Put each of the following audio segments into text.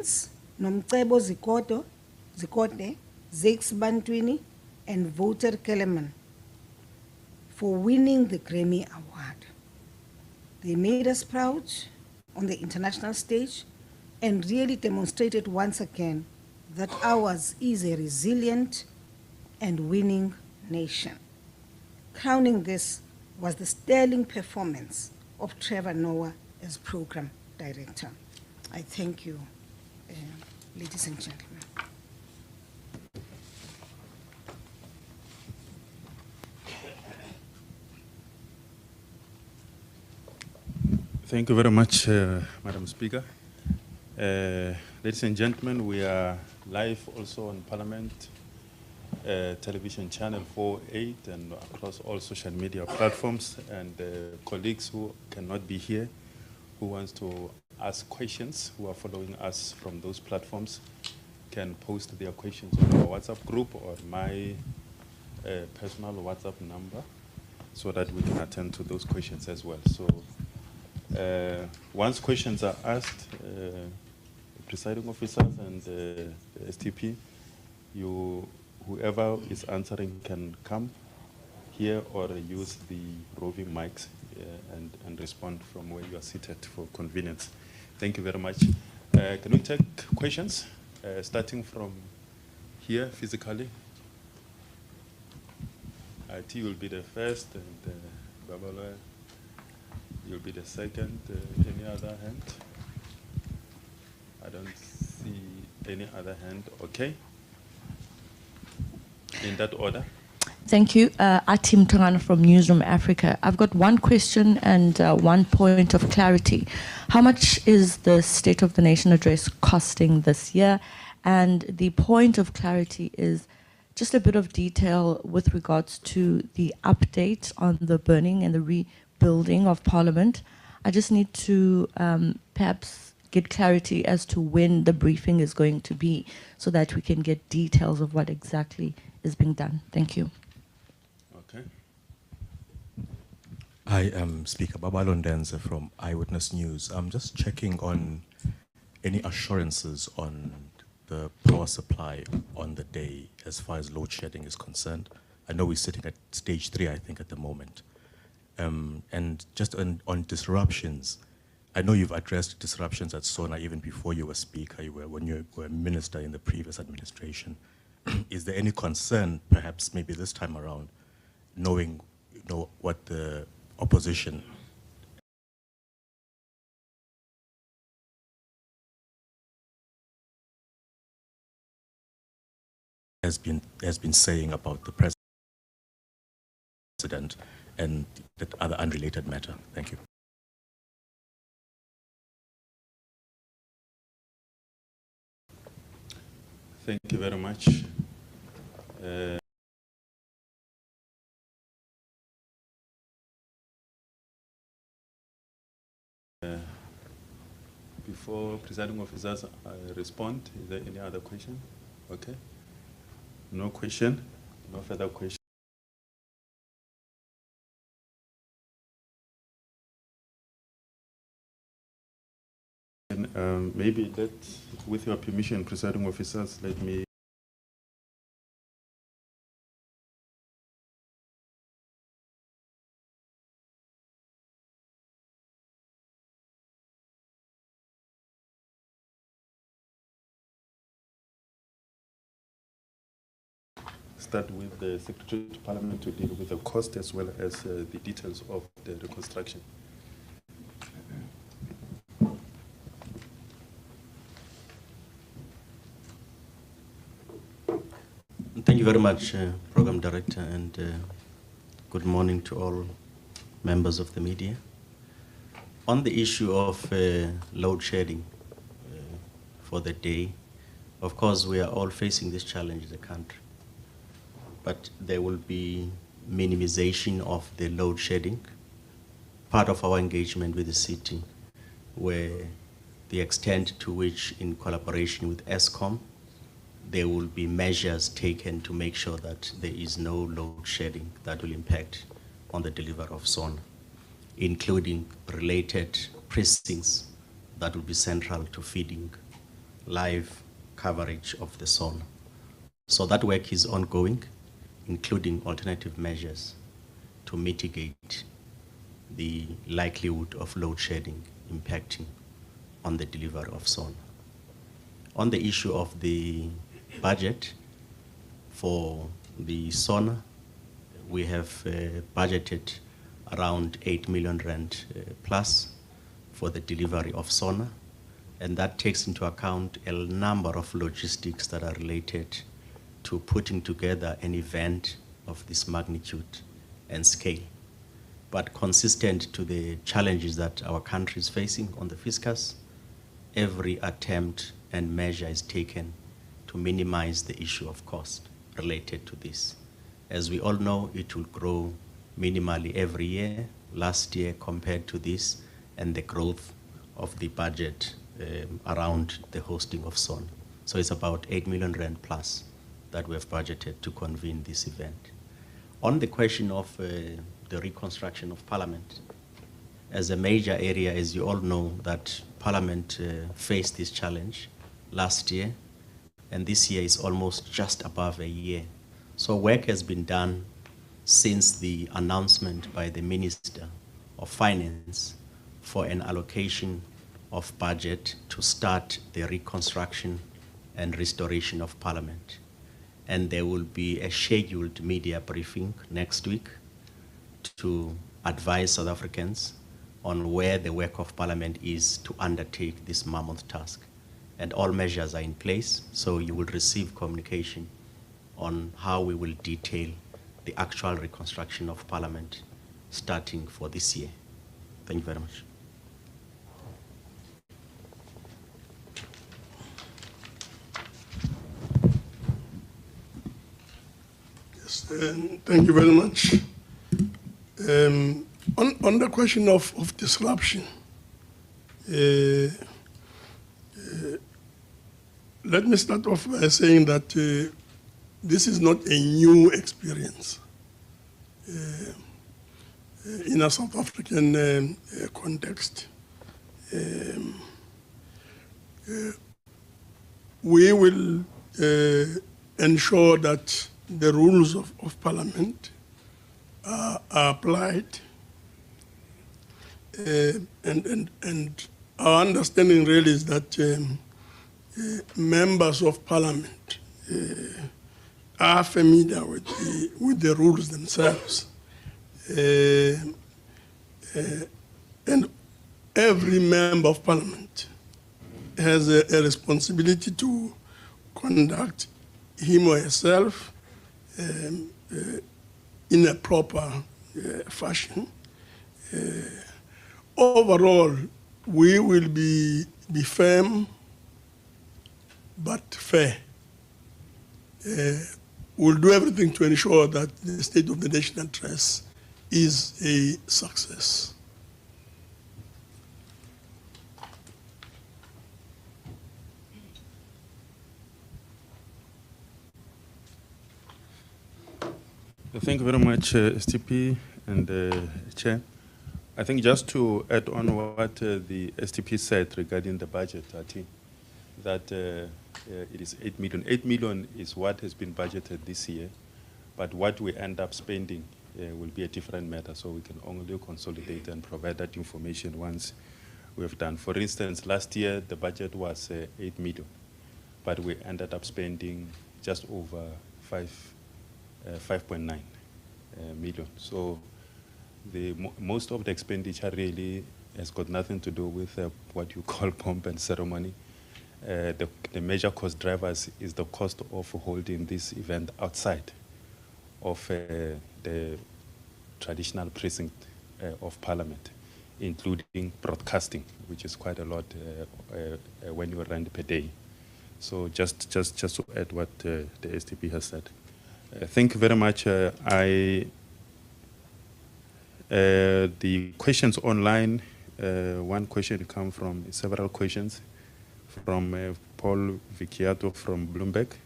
Nomcebo Zikode, Zakes Bantwini, and Wouter Kellerman for winning the Grammy Award. They made us proud on the international stage and really demonstrated once again that ours is a resilient and winning nation. Crowning this was the sterling performance of Trevor Noah as program director. I thank you, ladies and gentlemen. Thank you very much, Madam Speaker. Ladies and gentlemen, we are live also on Parliament Television Channel 48 and across all social media platforms. And colleagues who cannot be here, who wants to ask questions, who are following us from those platforms, can post their questions on our WhatsApp group or my personal WhatsApp number so that we can attend to those questions as well. So once questions are asked, presiding officers and the STP, whoever is answering can come here or use the roving mics and respond from where you are seated for convenience. Thank you very much. Can we take questions, starting from here physically? IT will be the first, and Babala, you'll be the second. Any other hand? I don't see any other hand. Okay. In that order. Thank you. Atim Tangana from Newsroom Africa. I've got one question and one point of clarity. How much is the State of the Nation address costing this year? And the point of clarity is just a bit of detail with regards to the update on the burning and the rebuilding of Parliament. I just need to perhaps get clarity as to when the briefing is going to be so that we can get details of what exactly is being done. Thank you. Okay. I am Speaker Babalo Ndenze from Eyewitness News. I'm just checking on any assurances on the power supply on the day as far as load shedding is concerned. I know we're sitting at stage 3, I think, at the moment. And just on disruptions, I know you've addressed disruptions at SONA even before you were Speaker, when you were Minister in the previous administration. Is there any concern, perhaps maybe this time around, knowing what the opposition has been saying about the President and that other unrelated matter? Thank you. Thank you very much. Before presiding officers respond, is there any other question? Okay. No question. No further question. Maybe with your permission, presiding officers, let me start with the Secretary to Parliament to deal with the cost as well as the details of the reconstruction. Thank you very much, Program Director, and good morning to all members of the media. On the issue of load shedding for the day, of course, we are all facing this challenge in the country, but there will be minimization of the load shedding, part of our engagement with the city, where the extent to which, in collaboration with ESCOM, there will be measures taken to make sure that there is no load shedding that will impact on the delivery of SONA, including related precincts that will be central to feeding live coverage of the SONA. So that work is ongoing, including alternative measures to mitigate the likelihood of load shedding impacting on the delivery of SONA. On the issue of the budget for the SONA, we have budgeted around 8 million rand plus for the delivery of SONA, and that takes into account a number of logistics that are related to putting together an event of this magnitude and scale. But consistent to the challenges that our country is facing on the fiscus, every attempt and measure is taken to minimize the issue of cost related to this. As we all know, it will grow minimally every year, last year compared to this, and the growth of the budget around the hosting of SONA. So it's about 8 million rand plus that we have budgeted to convene this event. On the question of the reconstruction of Parliament, as a major area, as you all know, that Parliament faced this challenge last year, and this year is almost just above a year. So work has been done since the announcement by the Minister of Finance for an allocation of budget to start the reconstruction and restoration of Parliament. And there will be a scheduled media briefing next week to advise South Africans on where the work of Parliament is to undertake this mammoth task. And all measures are in place, so you will receive communication on how we will detail the actual reconstruction of Parliament starting for this year. Thank you very much. Yes, thank you very much. On the question of disruption, let me start off by saying that this is not a new experience in a South African context. We will ensure that the rules of Parliament are applied, and our understanding really is that members of Parliament are familiar with the rules themselves. And every member of Parliament has a responsibility to conduct him or herself in a proper fashion. Overall, we will be firm but fair. We'll do everything to ensure that the state of the national interest is a success. Thank you very much, STP and Chair. I think just to add on what the STP said regarding the budget, that it is 8 million. 8 million is what has been budgeted this year, but what we end up spending will be a different matter, so we can only consolidate and provide that information once we have done. For instance, last year the budget was 8 million, but we ended up spending just over 5.9 million. So most of the expenditure really has got nothing to do with what you call pomp and ceremony. The major cost drivers is the cost of holding this event outside of the traditional precinct of Parliament, including broadcasting, which is quite a lot when you rent per day. So just to add what the STP has said. Thank you very much. The questions online, one question come from several questions from Paul Vicchiato from Bloomberg.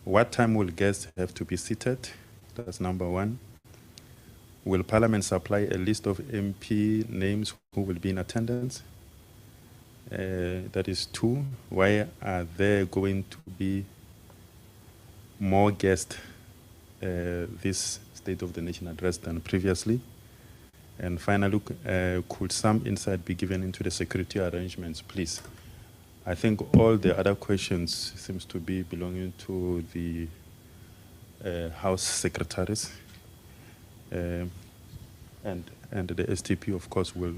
What time will guests have to be seated? That's number one. Will Parliament supply a list of MP names who will be in attendance? That is 2. Why are there going to be more guests this State of the Nation address than previously? And finally, could some insight be given into the security arrangements, please? I think all the other questions seems to be belonging to the House Secretaries. And the STP, of course, will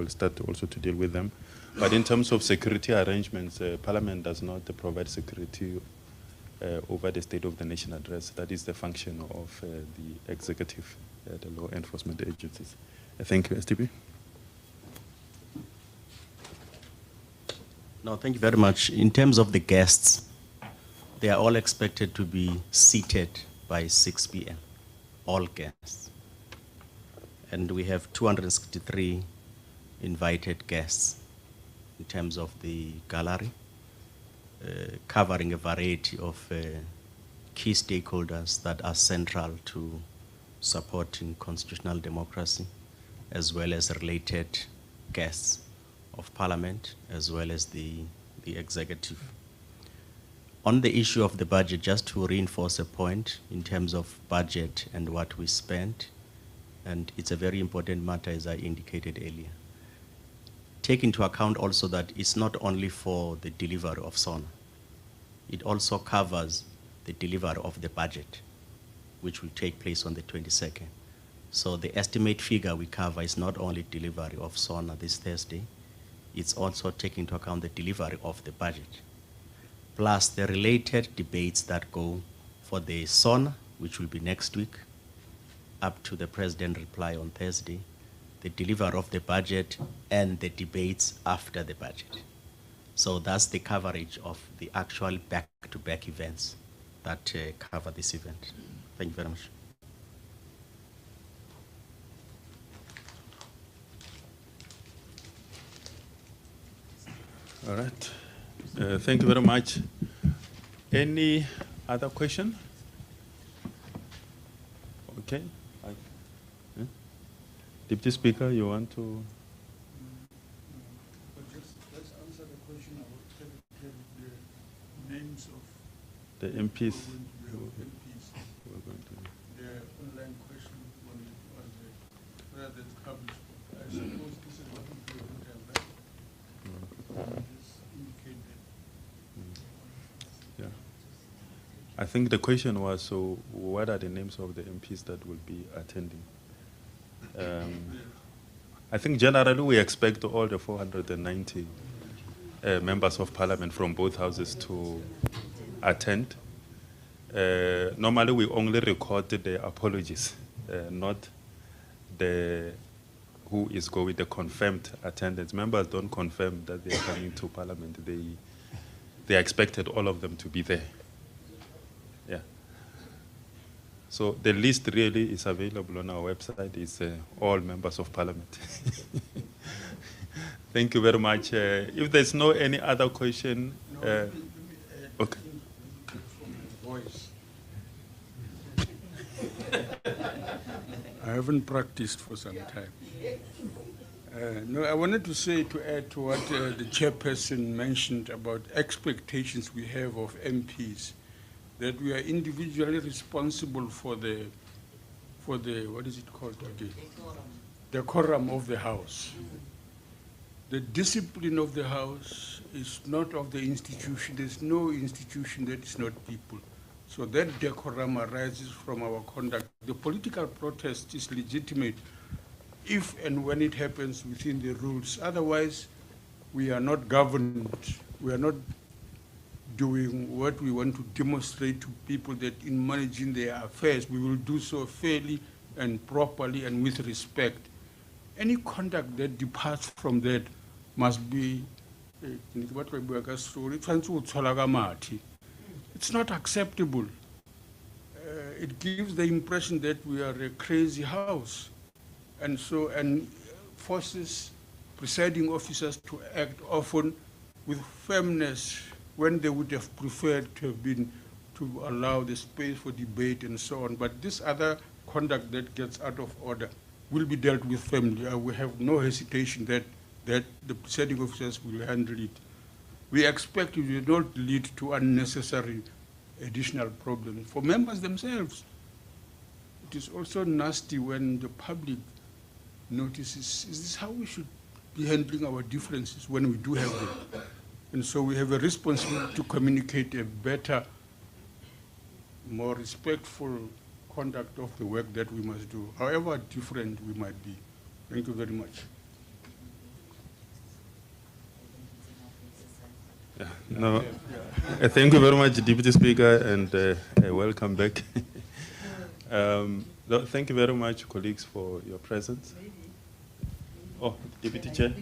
start also to deal with them. But in terms of security arrangements, Parliament does not provide security over the State of the Nation address. That is the function of the executive, the law enforcement agencies. Thank you, STP. No, thank you very much. In terms of the guests, they are all expected to be seated by 6 p.m., all guests. And we have 263 invited guests in terms of the gallery, covering a variety of key stakeholders that are central to supporting constitutional democracy, as well as related guests of Parliament, as well as the executive. On the issue of the budget, just to reinforce a point in terms of budget and what we spent, and it's a very important matter, as I indicated earlier. Take into account also that it's not only for the delivery of SONA, it also covers the delivery of the budget, which will take place on the 22nd. So the estimate figure we cover is not only delivery of SONA this Thursday, it's also taking into account the delivery of the budget, plus the related debates that go for the SONA, which will be next week, up to the President's reply on Thursday, the delivery of the budget, and the debates after the budget. So that's the coverage of the actual back-to-back events that cover this event. Thank you very much. All right. Thank you very much. Any other question? Okay. Deputy Speaker, you want to? Let's answer the question about the names of the MPs. The online question was whether that's published. I suppose this is what we would have read. Just indicate that. Yeah. I think the question was, so what are the names of the MPs that will be attending? I think generally we expect all the 490 members of Parliament from both houses to attend. Normally we only record the apologies, not the who is going, the confirmed attendance. Members don't confirm that they are coming to Parliament. They expected all of them to be there. Yeah. So the list really is available on our website. It's all members of Parliament. Thank you very much. If there's no any other question, okay. Voice. I haven't practiced for some time. No, I wanted to say, to add to what the chairperson mentioned about expectations we have of MPs, that we are individually responsible for the what is it called again? Decorum of the House. The discipline of the House is not of the institution. There's no institution that is not people. So that decorum arises from our conduct. The political protest is legitimate if and when it happens within the rules. Otherwise, we are not governed. We are not doing what we want to demonstrate to people, that in managing their affairs, we will do so fairly and properly and with respect. Any conduct that departs from that must be, it's not acceptable. It gives the impression that we are a crazy house, and forces presiding officers to act often with firmness when they would have preferred to have been to allow the space for debate and so on. But this other conduct that gets out of order will be dealt with firmly. We have no hesitation that that the presiding officers will handle it. We expect it will not lead to unnecessary additional problems for members themselves. It is also nasty when the public notices, is this how we should be handling our differences when we do have them? And so we have a responsibility to communicate a better, more respectful conduct of the work that we must do, however different we might be. Thank you very much. Yeah, no, thank you very much, Deputy Speaker, and welcome back. No, thank you very much, colleagues, for your presence. Oh, Deputy Chair?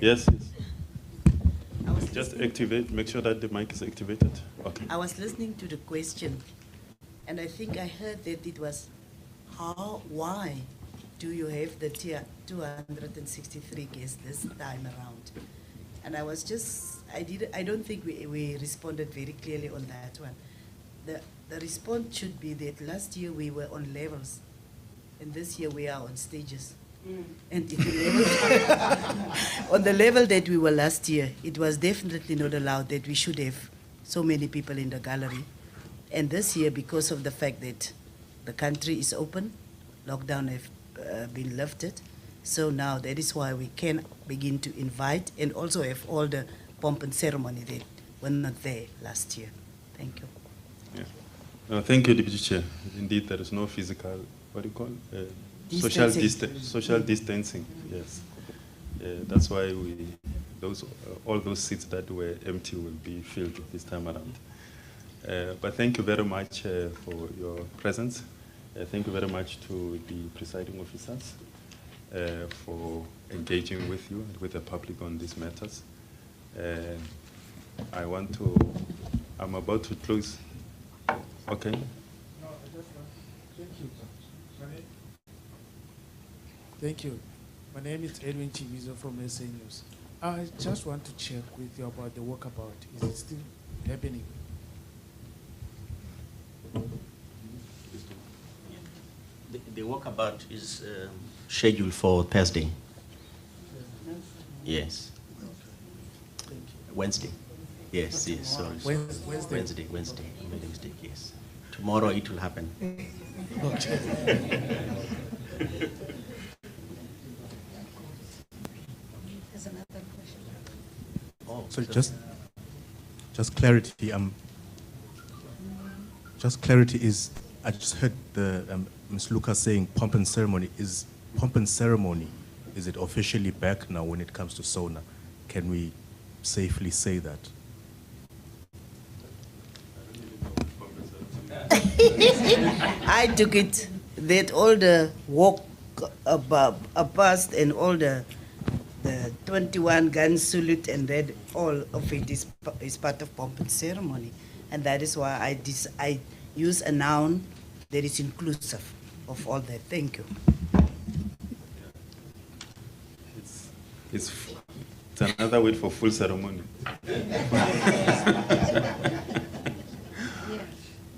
Yes, yes. Just activate, make sure that the mic is activated. Okay. I was listening to the question, and I think I heard that it was, why do you have the tier 263 guests this time around? And I was just, I don't think we responded very clearly on that one. The response should be that last year we were on levels, and this year we are on stages. And on the level that we were last year, it was definitely not allowed that we should have so many people in the gallery. And this year, because of the fact that the country is open, lockdown have been lifted, so now that is why we can begin to invite and also have all the pomp and ceremony that were not there last year. Thank you. Yeah. No, thank you, Deputy Chair. Indeed, there is no physical, what do you call it? Social distancing, yes. That's why all those seats that were empty will be filled this time around. But thank you very much for your presence. Thank you very much to the presiding officers for engaging with you and with the public on these matters. I'm about to close. Okay. No, I just want, thank you. Thank you. My name is Edwin Chivizo from SA News. I just want to check with you about the walkabout. Is it still happening? The walkabout is scheduled for Thursday. Yes. Wednesday. Yes, yes, sorry. Wednesday. Wednesday. I made a mistake, yes. Tomorrow it will happen. Okay. There's another question. Oh, So just clarity. Just clarity is, I just heard the Ms. Lucas saying pomp and ceremony. Is pomp and ceremony, is it officially back now when it comes to SONA? Can we safely say that? I took it that all the walk past and all the 21 gun salute and that all of it is part of pomp and ceremony, and that is why I use a noun that is inclusive of all that. Thank you. It's another word for full ceremony.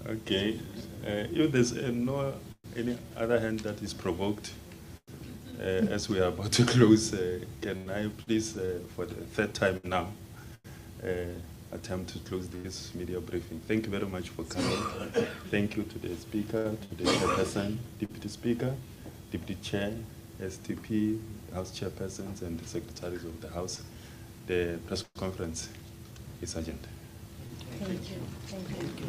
Okay. If there's any other hand that is provoked, as we are about to close, can I please, for the third time now, attempt to close this media briefing. Thank you very much for coming. Thank you to the Speaker, to the Chairperson, Deputy Speaker, Deputy Chair, STP, House Chairpersons, and the Secretaries of the House. The press conference is adjourned. Thank you. Thank you.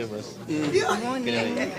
Amos. Good morning.